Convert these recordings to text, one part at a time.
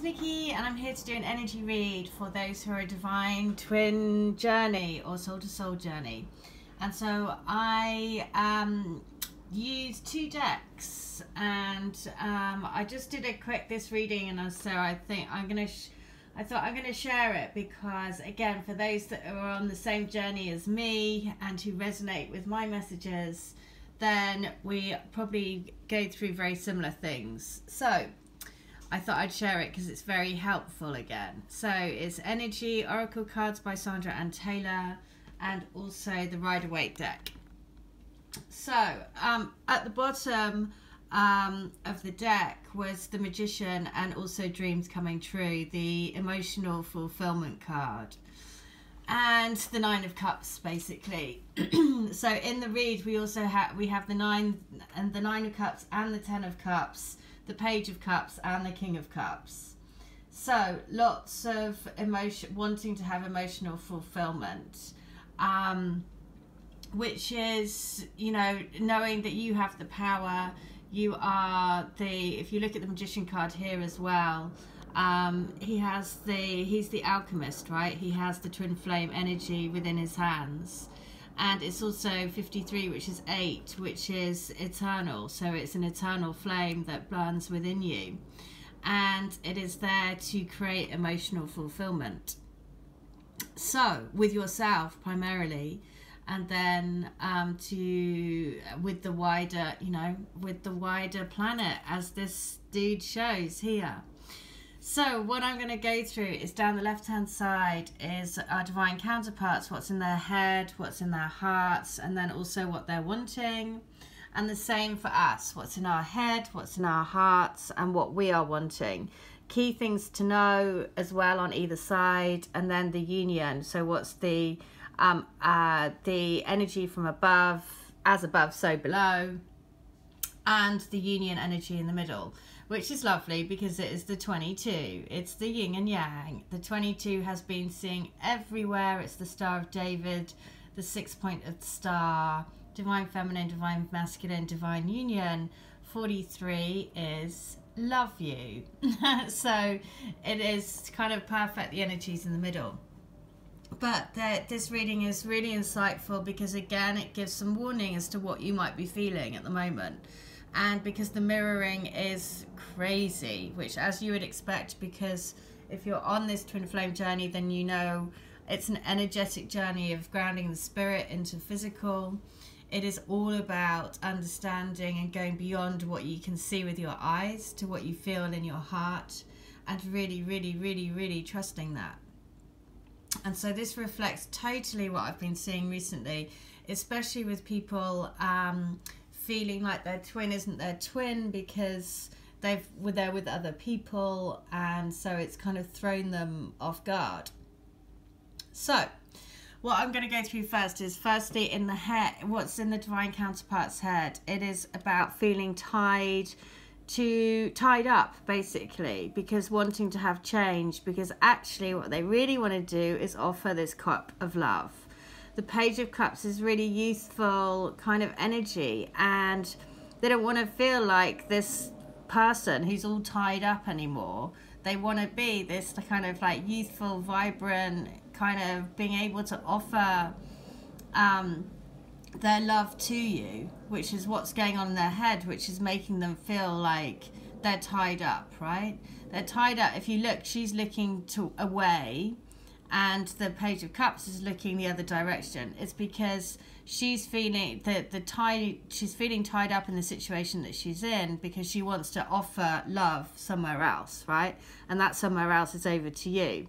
it's Nikki, and I'm here to do an energy read for those who are a divine twin journey or soul to soul journey. And so I used 2 decks, and I just did a quick reading, and so I thought I'm gonna share it because, again, for those that are on the same journey as me and who resonate with my messages, then we probably go through very similar things. So I thought I'd share it because it's very helpful again. So it's Energy Oracle cards by Sandra and Taylor, and also the Rider-Waite deck. So at the bottom of the deck was the Magician and also Dreams Coming True, the emotional fulfillment card, and the 9 of Cups, basically. So in the read we also have the 9 of Cups and the 10 of Cups, the Page of Cups and the King of Cups. So lots of emotion, wanting to have emotional fulfillment, which is, you know, knowing that you have the power. You are if you look at the Magician card here as well, he's the alchemist, right? He has the twin flame energy within his hands. And it's also 53, which is 8, which is eternal. So it's an eternal flame that burns within you. And it is there to create emotional fulfillment. So, with yourself primarily, and then with the wider, with the wider planet, as this dude shows here. So what I'm going to go through is, down the left hand side is our divine counterparts, what's in their head, what's in their hearts, and then also what they're wanting. And the same for us, what's in our head, what's in our hearts, and what we are wanting. Key things to know as well on either side, and then the union. So what's the energy from above, as above so below, and the union energy in the middle, which is lovely because it is the 22. It's the yin and yang. The 22 has been seen everywhere. It's the Star of David, the 6 point of the star, divine feminine, divine masculine, divine union. 43 is love you. So it is kind of perfect, the energies in the middle. But this reading is really insightful because, again, it gives some warning as to what you might be feeling at the moment. And because the mirroring is crazy, which, as you would expect, because if you're on this twin flame journey, then you know it's an energetic journey of grounding the spirit into physical. It is all about understanding and going beyond what you can see with your eyes to what you feel in your heart, and really, really, really, really trusting that. And so this reflects totally what I've been seeing recently, especially with people feeling like their twin isn't their twin because they're with other people, and so it's kind of thrown them off guard. So what I'm going to go through first is, firstly, in the head, what's in the divine counterpart's head. It is about feeling tied up, basically, because wanting to have change, because actually what they really want to do is offer this cup of love. The Page of Cups is really youthful kind of energy, and they don't want to feel like this person who's all tied up anymore. They want to be this kind of like youthful, vibrant, kind of being able to offer their love to you, which is what's going on in their head, which is making them feel like they're tied up, right? They're tied up. If you look, she's looking away, and the Page of Cups is looking the other direction. It's because she's feeling she's feeling tied up in the situation that she's in, because she wants to offer love somewhere else, right? And that somewhere else is over to you.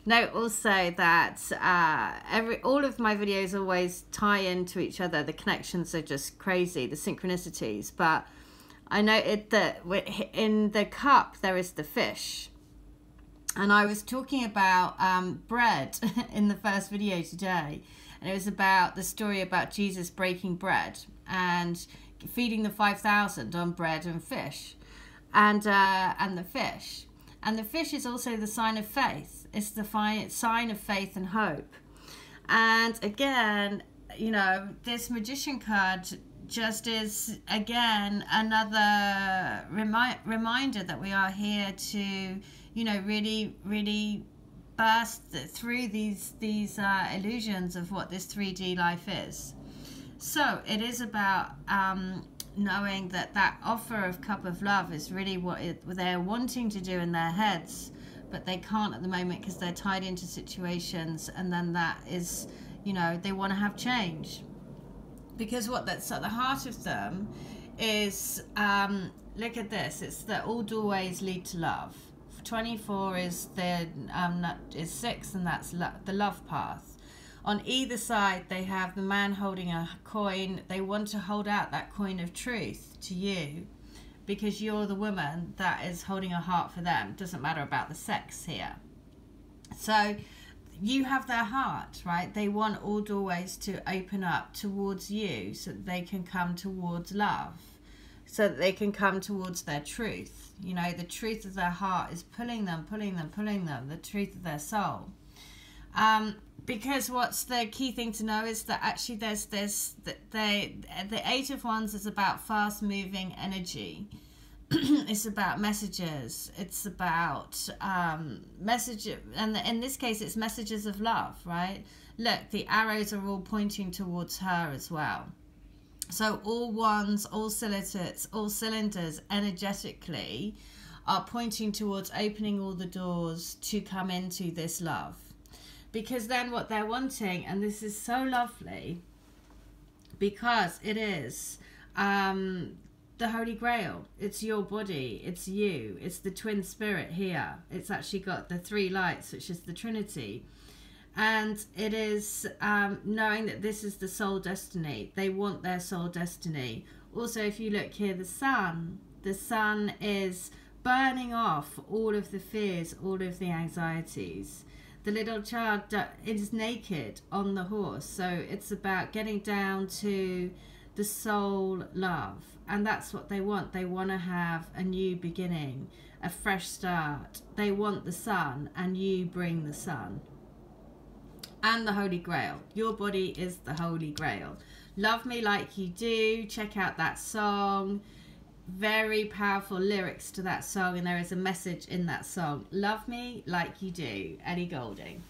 Note also that all of my videos always tie into each other. The connections are just crazy, the synchronicities. But I noted that in the cup there is the fish. And I was talking about bread in the first video today. And it was about the story about Jesus breaking bread and feeding the 5,000 on bread and fish. And the fish. And the fish is also the sign of faith. It's the sign of faith and hope. And again, you know, this Magician card just is, again, another reminder that we are here to, you know, really, really burst through these illusions of what this 3D life is. So it is about knowing that that offer of cup of love is really what they're wanting to do in their heads, but they can't at the moment because they're tied into situations, and then that is, you know, they want to have change. Because what that's at the heart of them is, look at this, it's that all doorways lead to love. 24 is the is 6, and that's the love path. On either side, they have the man holding a coin. They want to hold out that coin of truth to you because you're the woman that is holding a heart for them. Doesn't matter about the sex here. So you have their heart, right? They want all doorways to open up towards you so that they can come towards love, so that they can come towards their truth. You know, the truth of their heart is pulling them, the truth of their soul. Because what's the key thing to know is that actually there's this, the 8 of Wands is about fast moving energy. It's about messages. It's about messages, and in this case it's messages of love, right? Look, the arrows are all pointing towards her as well. So all wands, all cylinders energetically are pointing towards opening all the doors to come into this love. Because then what they're wanting, and this is so lovely, because it is the Holy Grail. It's your body, it's you, it's the twin spirit here. It's actually got the 3 lights, which is the Trinity. And it is knowing that this is the soul destiny. They want their soul destiny. Also, if you look here, the sun is burning off all of the fears, all of the anxieties. The little child is naked on the horse. So it's about getting down to the soul love. And that's what they want. They want to have a new beginning, a fresh start. They want the sun, and you bring the sun. And the Holy Grail. Your body is the Holy Grail. Love Me Like You Do. Check out that song. Very powerful lyrics to that song, and there is a message in that song. Love Me Like You Do, Ellie Goulding.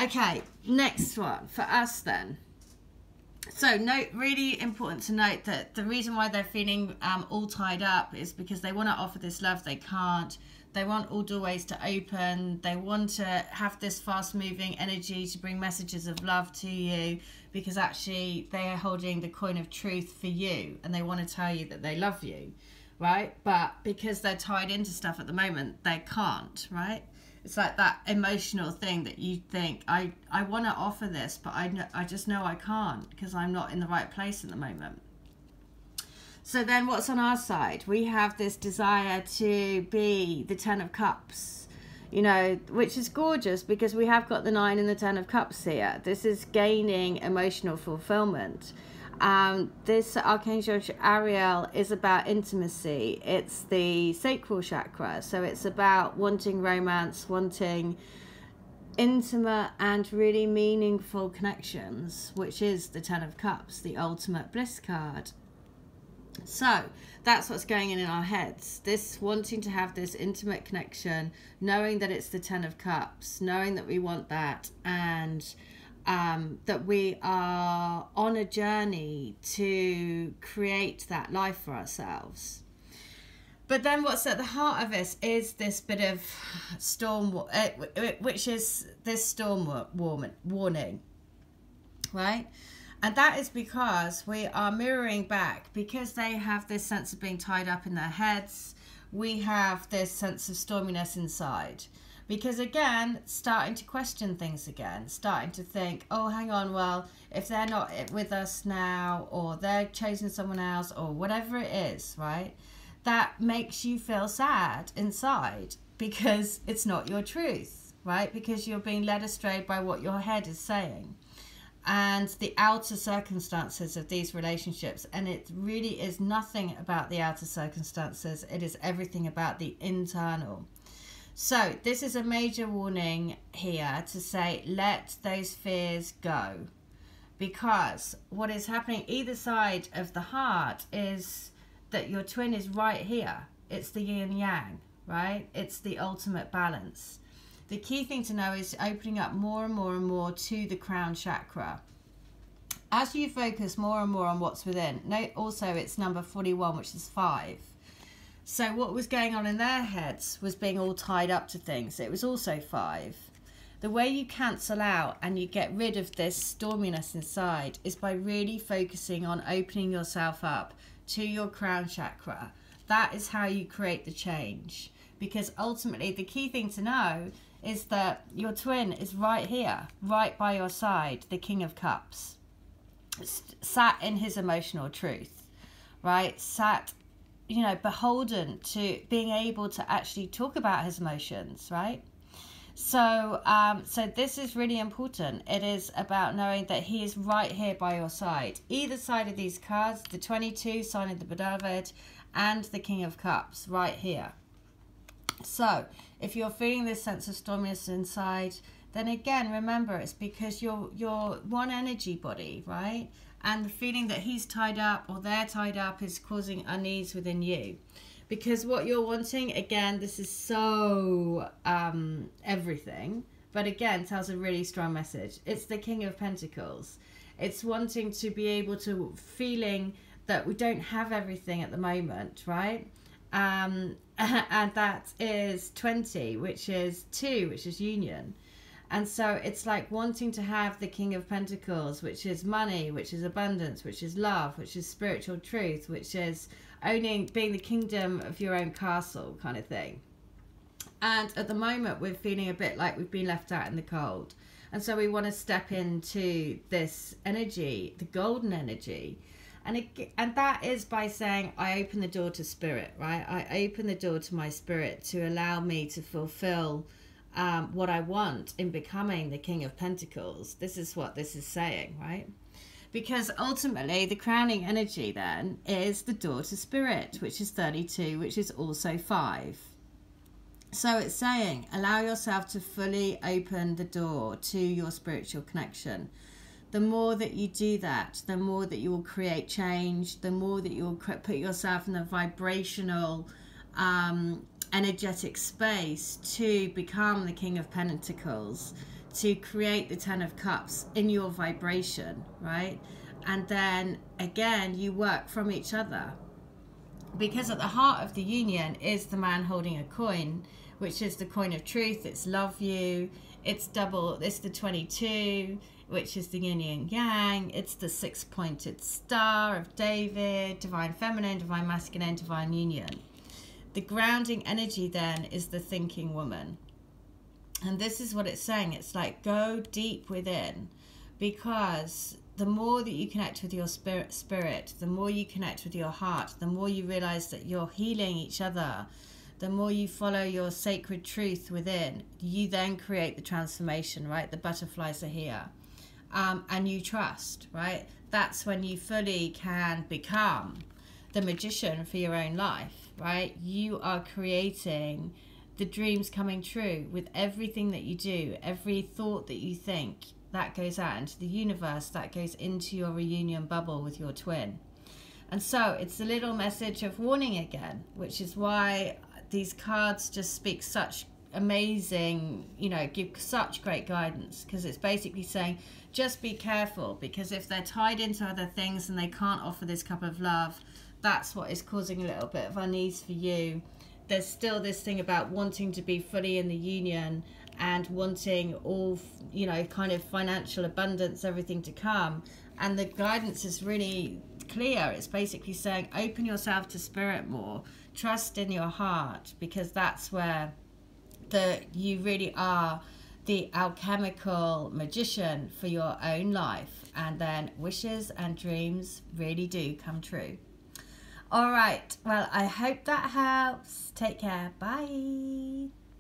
Okay, next one for us then. So really important to note that the reason why they're feeling all tied up is because they want to offer this love, they can't. They want all doorways to open. They want to have this fast moving energy to bring messages of love to you, because actually they are holding the coin of truth for you, and they want to tell you that they love you, right? But because they're tied into stuff at the moment, they can't, right? It's like that emotional thing that you think, I want to offer this, but I just know I can't because I'm not in the right place at the moment. So then what's on our side? We have this desire to be the 10 of Cups, you know, which is gorgeous because we have got the 9 and the 10 of Cups here. This is gaining emotional fulfillment. This Archangel Ariel is about intimacy. It's the sacral chakra. So it's about wanting romance, wanting intimate and really meaningful connections, which is the 10 of Cups, the ultimate bliss card. So that's what's going in our heads, this wanting to have this intimate connection, knowing that it's the 10 of Cups, knowing that we want that, and that we are on a journey to create that life for ourselves. But then what's at the heart of this is this bit of storm, which is this storm warning, right? And that is because we are mirroring back, because they have this sense of being tied up in their heads. We have this sense of storminess inside. Because again, starting to question things again, starting to think, oh, hang on, well, if they're not with us now, or they're choosing someone else, or whatever it is, right? That makes you feel sad inside because it's not your truth, right? Because you're being led astray by what your head is saying. And the outer circumstances of these relationships, and it really is nothing about the outer circumstances, it is everything about the internal. So this is a major warning here to say, let those fears go. because what is happening either side of the heart is that your twin is right here. It's the yin and yang, right? It's the ultimate balance. The key thing to know is opening up more and more and more to the crown chakra. As you focus more and more on what's within, note also it's number 41, which is 5. So what was going on in their heads was being all tied up to things. It was also 5. The way you cancel out and you get rid of this storminess inside is by really focusing on opening yourself up to your crown chakra. That is how you create the change. Because ultimately the key thing to know is that your twin is right here, right by your side, the King of Cups. Sat in his emotional truth, right? Sat, you know, beholden to being able to actually talk about his emotions, right? So this is really important. It is about knowing that he is right here by your side. Either side of these cards, the 22, sign of the beloved, and the King of Cups, right here. So if you're feeling this sense of storminess inside, then again, remember, it's because you're one energy body, right? And the feeling that he's tied up or they're tied up is causing unease within you. Because what you're wanting, again, this is so everything, but again, tells a really strong message. It's the King of Pentacles. It's wanting to be able to, feeling that we don't have everything at the moment, right? And that is 20, which is 2, which is union. And so it's like wanting to have the King of Pentacles, which is money, which is abundance, which is love, which is spiritual truth, which is owning, being the kingdom of your own castle kind of thing. And at the moment, we're feeling a bit like we've been left out in the cold. And so we want to step into this energy, the golden energy. And that is by saying, I open the door to spirit, right? I open the door to my spirit to allow me to fulfill what I want in becoming the King of Pentacles. This is what this is saying, right? Because ultimately the crowning energy then is the door to spirit, which is 32, which is also 5. So it's saying, allow yourself to fully open the door to your spiritual connection. The more that you do that, the more that you will create change, the more that you will put yourself in a vibrational, energetic space to become the King of Pentacles, to create the 10 of Cups in your vibration, right? And then again, you work from each other. Because at the heart of the union is the man holding a coin, which is the coin of truth. It's love you. It's double. It's the 22, which is the yin and yang. It's the 6-pointed star of David, divine feminine, divine masculine, divine union. The grounding energy then is the thinking woman. And this is what it's saying. It's like, go deep within, because the more that you connect with your spirit, the more you connect with your heart, the more you realize that you're healing each other, the more you follow your sacred truth within, you then create the transformation, right? The butterflies are here. And you trust, right? That's when you fully can become the magician for your own life, right? You are creating the dreams coming true with everything that you do, every thought that you think, that goes out into the universe, that goes into your reunion bubble with your twin. And so it's a little message of warning again, which is why these cards just speak such amazing, you know, give such great guidance, because it's basically saying, just be careful, because if they're tied into other things and they can't offer this cup of love, that's what is causing a little bit of unease for you. There's still this thing about wanting to be fully in the union and wanting all, you know, kind of financial abundance, everything to come. And the guidance is really clear. It's basically saying, open yourself to spirit more, trust in your heart, because that's where you really are the alchemical magician for your own life. And then wishes and dreams really do come true. All right. Well, I hope that helps. Take care. Bye.